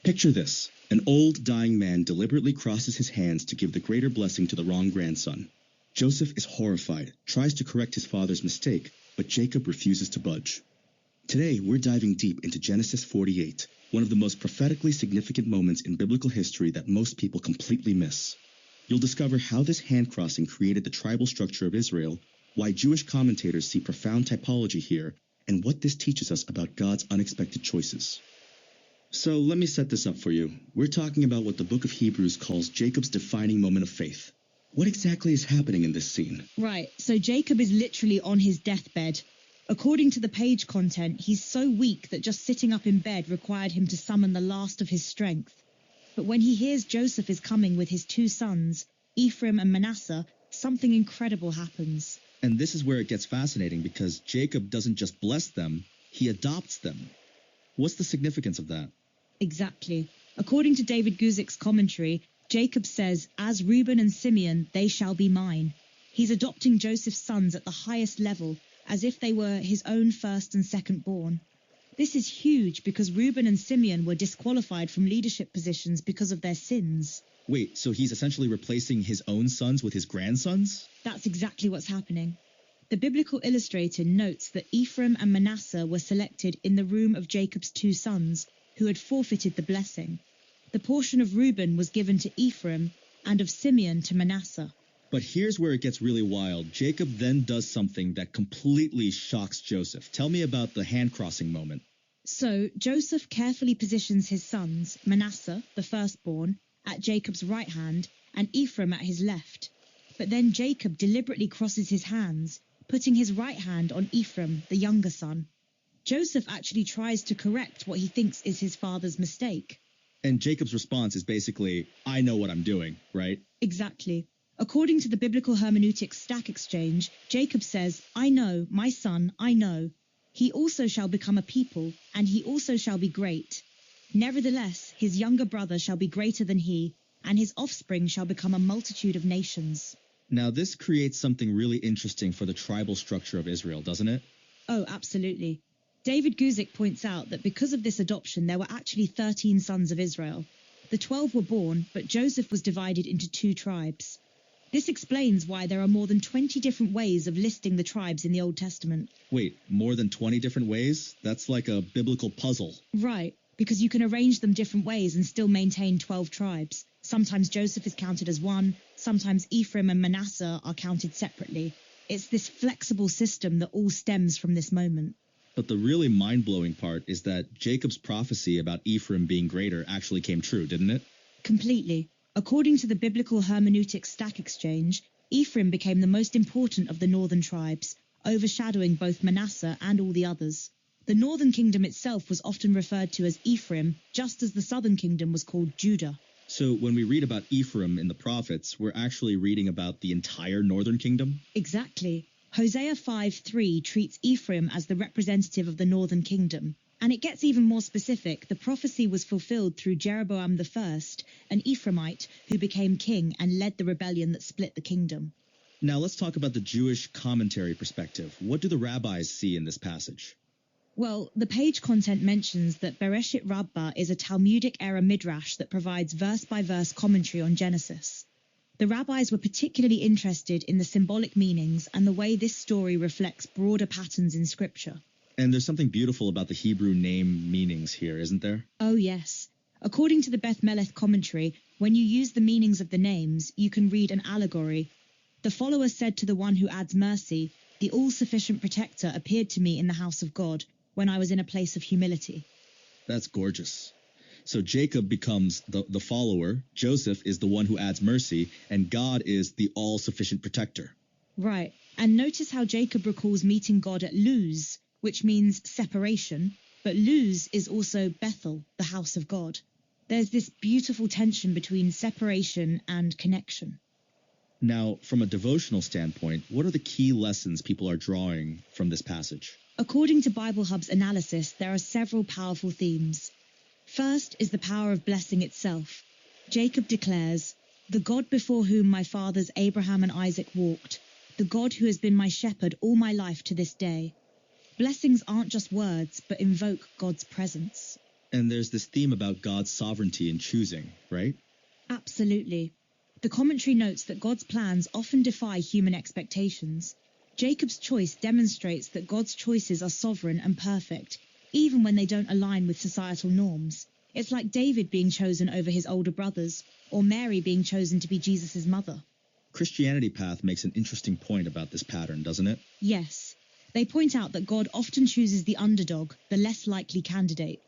Picture this. An old, dying man deliberately crosses his hands to give the greater blessing to the wrong grandson. Joseph is horrified, tries to correct his father's mistake, but Jacob refuses to budge. Today, we're diving deep into Genesis 48, one of the most prophetically significant moments in biblical history that most people completely miss. You'll discover how this hand crossing created the tribal structure of Israel, why Jewish commentators see profound typology here, and what this teaches us about God's unexpected choices. So let me set this up for you. We're talking about what the book of Hebrews calls Jacob's defining moment of faith. What exactly is happening in this scene? Right, so Jacob is literally on his deathbed. According to the page content, he's so weak that just sitting up in bed required him to summon the last of his strength. But when he hears Joseph is coming with his two sons, Ephraim and Manasseh, something incredible happens. And this is where it gets fascinating because Jacob doesn't just bless them, he adopts them. What's the significance of that? Exactly. According to David Guzik's commentary, Jacob says, "As Reuben and Simeon, they shall be mine." He's adopting Joseph's sons at the highest level, as if they were his own first and second born. This is huge because Reuben and Simeon were disqualified from leadership positions because of their sins. Wait, so he's essentially replacing his own sons with his grandsons? That's exactly what's happening. The biblical illustrator notes that Ephraim and Manasseh were selected in the room of Jacob's two sons, who had forfeited the blessing. The portion of Reuben was given to Ephraim and of Simeon to Manasseh. But here's where it gets really wild. Jacob then does something that completely shocks Joseph. Tell me about the hand-crossing moment. So Joseph carefully positions his sons, Manasseh, the firstborn, at Jacob's right hand and Ephraim at his left. But then Jacob deliberately crosses his hands, putting his right hand on Ephraim, the younger son. Joseph actually tries to correct what he thinks is his father's mistake. And Jacob's response is basically, I know what I'm doing, right? Exactly. According to the biblical hermeneutic Stack Exchange, Jacob says, "I know, my son, I know. He also shall become a people, and he also shall be great. Nevertheless, his younger brother shall be greater than he, and his offspring shall become a multitude of nations." Now this creates something really interesting for the tribal structure of Israel, doesn't it? Oh, absolutely. David Guzik points out that because of this adoption, there were actually 13 sons of Israel. The 12 were born, but Joseph was divided into 2 tribes. This explains why there are more than 20 different ways of listing the tribes in the Old Testament. Wait, more than 20 different ways? That's like a biblical puzzle. Right, because you can arrange them different ways and still maintain 12 tribes. Sometimes Joseph is counted as one, sometimes Ephraim and Manasseh are counted separately. It's this flexible system that all stems from this moment. But the really mind-blowing part is that Jacob's prophecy about Ephraim being greater actually came true, didn't it? Completely. According to the biblical hermeneutic Stack Exchange, Ephraim became the most important of the northern tribes, overshadowing both Manasseh and all the others. The northern kingdom itself was often referred to as Ephraim, just as the southern kingdom was called Judah. So when we read about Ephraim in the prophets, we're actually reading about the entire northern kingdom? Exactly. Hosea 5:3 treats Ephraim as the representative of the northern kingdom. And it gets even more specific. The prophecy was fulfilled through Jeroboam I, an Ephraimite who became king and led the rebellion that split the kingdom. Now let's talk about the Jewish commentary perspective. What do the rabbis see in this passage? Well, the page content mentions that Bereshit Rabbah is a Talmudic-era midrash that provides verse-by-verse commentary on Genesis. The rabbis were particularly interested in the symbolic meanings and the way this story reflects broader patterns in Scripture. And there's something beautiful about the Hebrew name meanings here, isn't there? Oh, yes. According to the Beth Meleth commentary, when you use the meanings of the names, you can read an allegory. The follower said to the one who adds mercy, "The all-sufficient protector appeared to me in the house of God when I was in a place of humility." That's gorgeous. So Jacob becomes the follower, Joseph is the one who adds mercy, and God is the all-sufficient protector. Right. And notice how Jacob recalls meeting God at Luz, which means separation, but Luz is also Bethel, the house of God. There's this beautiful tension between separation and connection. Now, from a devotional standpoint, what are the key lessons people are drawing from this passage? According to Bible Hub's analysis, there are several powerful themes. First is the power of blessing itself. Jacob declares, "The God before whom my fathers Abraham and Isaac walked, the God who has been my shepherd all my life to this day." Blessings aren't just words, but invoke God's presence. And there's this theme about God's sovereignty in choosing, right? Absolutely. The commentary notes that God's plans often defy human expectations. Jacob's choice demonstrates that God's choices are sovereign and perfect, even when they don't align with societal norms. It's like David being chosen over his older brothers, or Mary being chosen to be Jesus' mother. Christianity Path makes an interesting point about this pattern, doesn't it? Yes. They point out that God often chooses the underdog, the less likely candidate.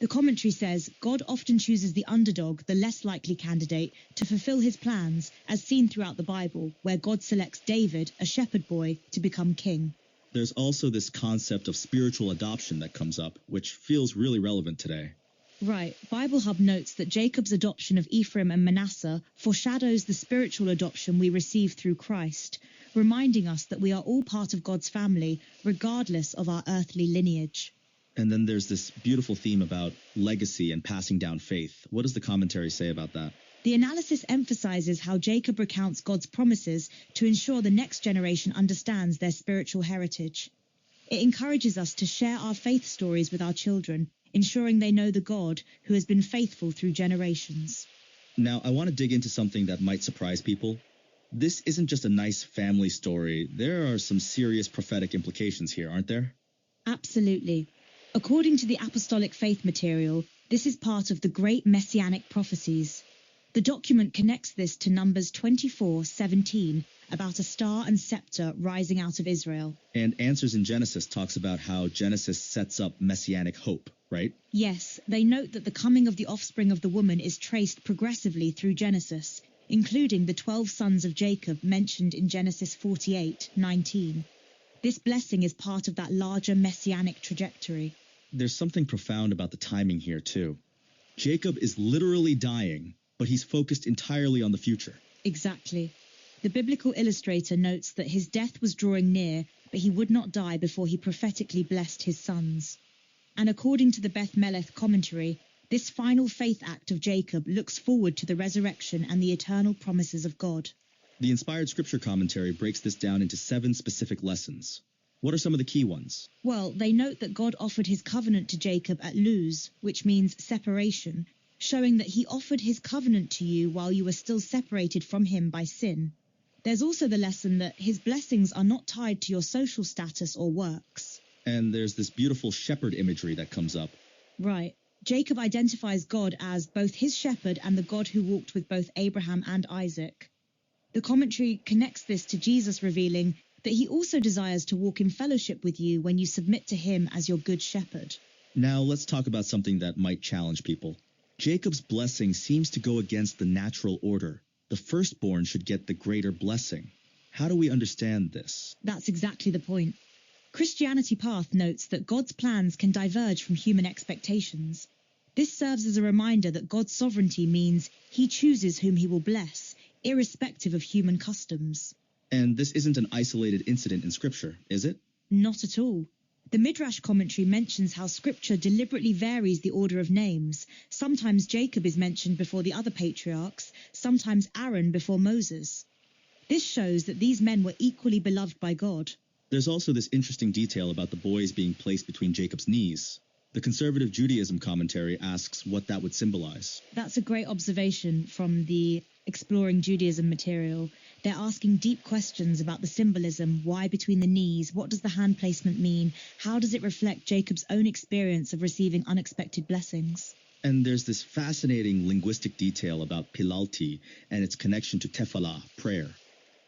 The commentary says God often chooses the underdog, the less likely candidate, to fulfill his plans, as seen throughout the Bible, where God selects David, a shepherd boy, to become king. There's also this concept of spiritual adoption that comes up, which feels really relevant today. Right. Bible Hub notes that Jacob's adoption of Ephraim and Manasseh foreshadows the spiritual adoption we receive through Christ, reminding us that we are all part of God's family, regardless of our earthly lineage. And then there's this beautiful theme about legacy and passing down faith. What does the commentary say about that? The analysis emphasizes how Jacob recounts God's promises to ensure the next generation understands their spiritual heritage. It encourages us to share our faith stories with our children, ensuring they know the God who has been faithful through generations. Now, I want to dig into something that might surprise people. This isn't just a nice family story. There are some serious prophetic implications here, aren't there? Absolutely. According to the Apostolic Faith material, this is part of the Great Messianic Prophecies. The document connects this to Numbers 24:17, about a star and scepter rising out of Israel. And Answers in Genesis talks about how Genesis sets up messianic hope, right? Yes, they note that the coming of the offspring of the woman is traced progressively through Genesis, including the 12 sons of Jacob mentioned in Genesis 48:19. This blessing is part of that larger messianic trajectory. There's something profound about the timing here, too. Jacob is literally dying, but he's focused entirely on the future. Exactly. The biblical illustrator notes that his death was drawing near, but he would not die before he prophetically blessed his sons. And according to the Beth Meleth commentary, this final faith act of Jacob looks forward to the resurrection and the eternal promises of God. The Inspired Scripture commentary breaks this down into 7 specific lessons. What are some of the key ones? Well, they note that God offered his covenant to Jacob at Luz, which means separation, showing that he offered his covenant to you while you were still separated from him by sin. There's also the lesson that his blessings are not tied to your social status or works. And there's this beautiful shepherd imagery that comes up. Right. Jacob identifies God as both his shepherd and the God who walked with both Abraham and Isaac. The commentary connects this to Jesus revealing that he also desires to walk in fellowship with you when you submit to him as your good shepherd. Now let's talk about something that might challenge people. Jacob's blessing seems to go against the natural order. The firstborn should get the greater blessing. How do we understand this? That's exactly the point. Christianity Path notes that God's plans can diverge from human expectations. This serves as a reminder that God's sovereignty means he chooses whom he will bless, irrespective of human customs. And this isn't an isolated incident in Scripture, is it? Not at all. The Midrash commentary mentions how Scripture deliberately varies the order of names. Sometimes Jacob is mentioned before the other patriarchs, sometimes Aaron before Moses. This shows that these men were equally beloved by God. There's also this interesting detail about the boys being placed between Jacob's knees. The Conservative Judaism commentary asks what that would symbolize. That's a great observation from the Exploring Judaism material. They're asking deep questions about the symbolism, why between the knees, what does the hand placement mean, how does it reflect Jacob's own experience of receiving unexpected blessings? And there's this fascinating linguistic detail about pilalti and its connection to tefillah, prayer.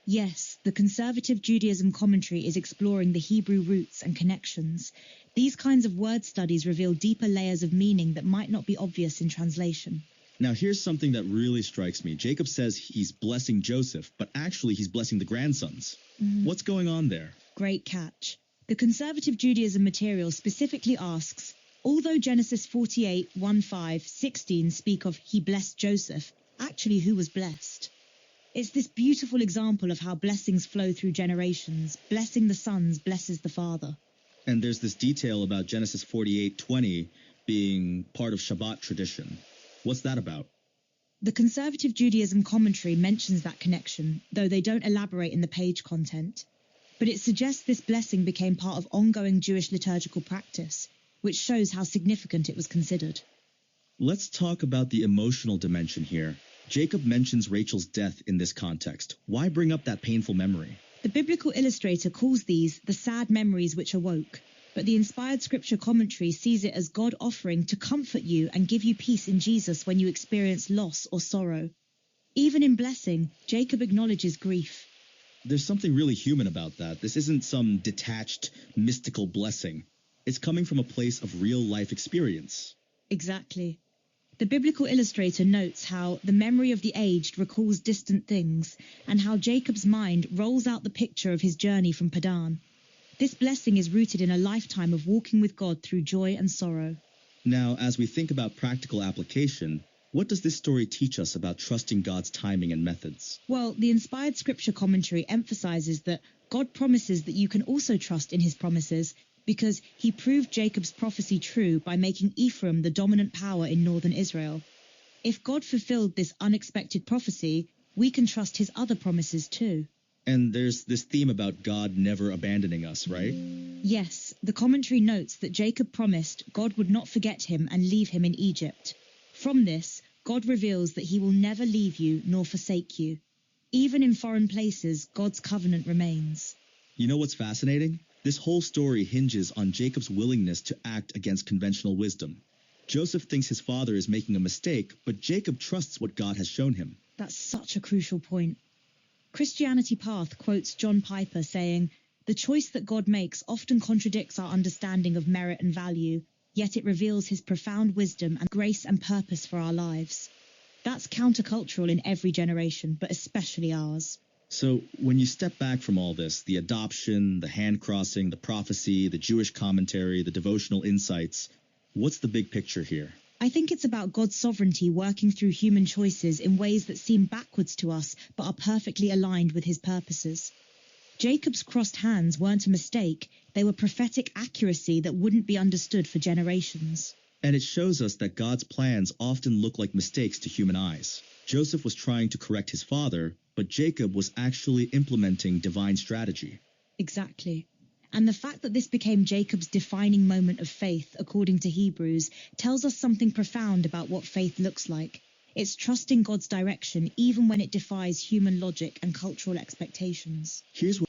Yes, the Conservative Judaism commentary is exploring the Hebrew roots and connections. These kinds of word studies reveal deeper layers of meaning that might not be obvious in translation. Now, here's something that really strikes me. Jacob says he's blessing Joseph, but actually he's blessing the grandsons. What's going on there? Great catch. The Conservative Judaism material specifically asks, although Genesis 48:1-5-16 speak of he blessed Joseph, actually who was blessed? It's this beautiful example of how blessings flow through generations. Blessing the sons blesses the father. And there's this detail about Genesis 48:20 being part of Shabbat tradition. What's that about? The Conservative Judaism commentary mentions that connection, though they don't elaborate in the page content. But it suggests this blessing became part of ongoing Jewish liturgical practice, which shows how significant it was considered. Let's talk about the emotional dimension here. Jacob mentions Rachel's death in this context. Why bring up that painful memory? The biblical illustrator calls these the sad memories which awoke, but the inspired scripture commentary sees it as God offering to comfort you and give you peace in Jesus when you experience loss or sorrow. Even in blessing, Jacob acknowledges grief. There's something really human about that. This isn't some detached, mystical blessing. It's coming from a place of real life experience. Exactly. The biblical illustrator notes how the memory of the aged recalls distant things, and how Jacob's mind rolls out the picture of his journey from Padan. This blessing is rooted in a lifetime of walking with God through joy and sorrow. Now, as we think about practical application, what does this story teach us about trusting God's timing and methods? Well, the inspired scripture commentary emphasizes that God promises that you can also trust in his promises, because he proved Jacob's prophecy true by making Ephraim the dominant power in northern Israel. If God fulfilled this unexpected prophecy, we can trust his other promises too. And there's this theme about God never abandoning us, right? Yes, the commentary notes that Jacob promised God would not forget him and leave him in Egypt. From this, God reveals that he will never leave you nor forsake you. Even in foreign places, God's covenant remains. You know what's fascinating? This whole story hinges on Jacob's willingness to act against conventional wisdom. Joseph thinks his father is making a mistake, but Jacob trusts what God has shown him. That's such a crucial point. Christianity Path quotes John Piper saying, "The choice that God makes often contradicts our understanding of merit and value, yet it reveals his profound wisdom and grace and purpose for our lives." That's countercultural in every generation, but especially ours. So, when you step back from all this, the adoption, the hand crossing, the prophecy, the Jewish commentary, the devotional insights, what's the big picture here? I think it's about God's sovereignty working through human choices in ways that seem backwards to us, but are perfectly aligned with his purposes. Jacob's crossed hands weren't a mistake. They were prophetic accuracy that wouldn't be understood for generations. And it shows us that God's plans often look like mistakes to human eyes. Joseph was trying to correct his father, but Jacob was actually implementing divine strategy. Exactly. And the fact that this became Jacob's defining moment of faith, according to Hebrews, tells us something profound about what faith looks like. It's trusting God's direction even when it defies human logic and cultural expectations. Here's what